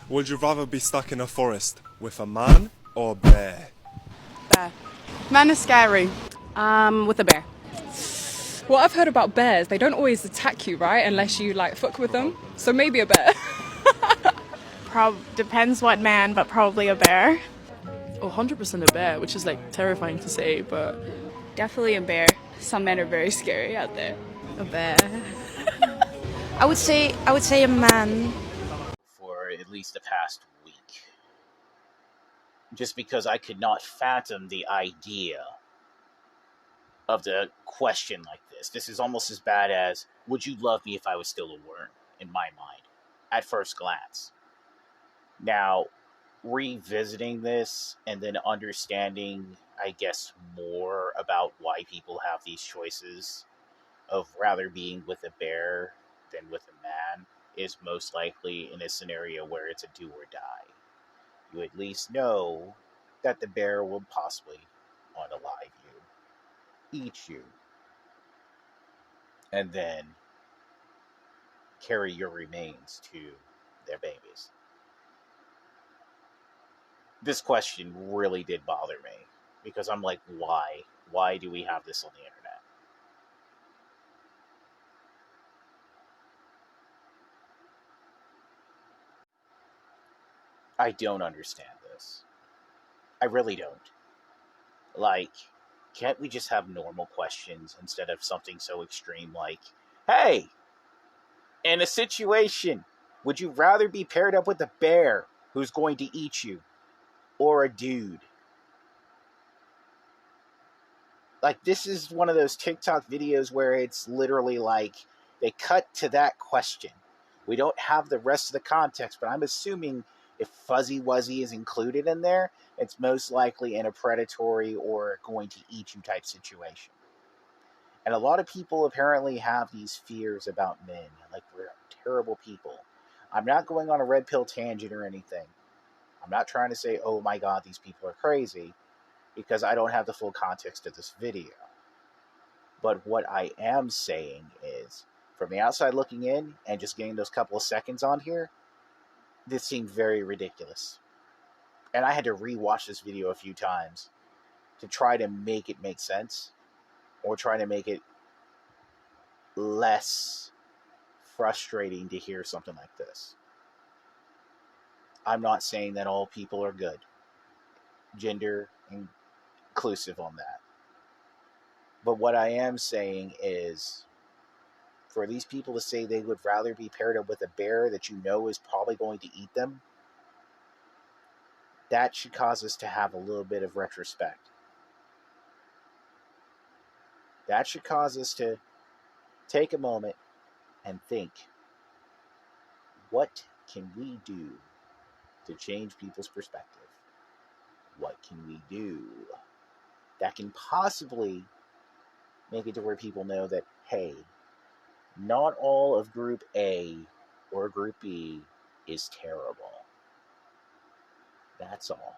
Would you rather be stuck in a forest with a man or a bear? Bear. Men are scary. With a bear. What I've heard about bears, they don't always attack you, right? Unless you like fuck with them. So maybe a bear. Depends what man, but probably a bear. Oh, 100% a bear, which is like terrifying to say, but Definitely a bear. Some men are very scary out there. a bear. I would say a man. For at least the past week. Just because I could not fathom the idea of the question like this. This is almost as bad as, would you love me if I was still a worm, in my mind, at first glance. Now, revisiting this and then understanding, I guess, more about why people have these choices of rather being with a bear than with a man is most likely in a scenario where it's a do or die. You at least know that the bear will possibly unalive you, eat you, and then carry your remains to their babies. This question really did bother me because I'm like, why? Why do we have this on the internet? I don't understand this. I really don't. Like, can't we just have normal questions instead of something so extreme like, hey, in a situation, would you rather be paired up with a bear who's going to eat you or a dude? Like, this is one of those TikTok videos where it's literally like they cut to that question. We don't have the rest of the context, but I'm assuming if Fuzzy Wuzzy is included in there, it's most likely in a predatory or going to eat you type situation. And a lot of people apparently have these fears about men. Like, we're terrible people. I'm not going on a red pill tangent or anything. I'm not trying to say, oh my god, these people are crazy, because I don't have the full context of this video. But what I am saying is, from the outside looking in, and just getting those couple of seconds on here, this seemed very ridiculous. And I had to rewatch this video a few times to try to make it make sense, or try to make it less frustrating to hear something like this. I'm not saying that all people are good. Gender inclusive on that. But what I am saying is, for these people to say they would rather be paired up with a bear that you know is probably going to eat them, that should cause us to have a little bit of retrospect. That should cause us to take a moment and think, what can we do to change people's perspective? What can we do that can possibly make it to where people know that, hey, not all of Group A or Group B is terrible. That's all.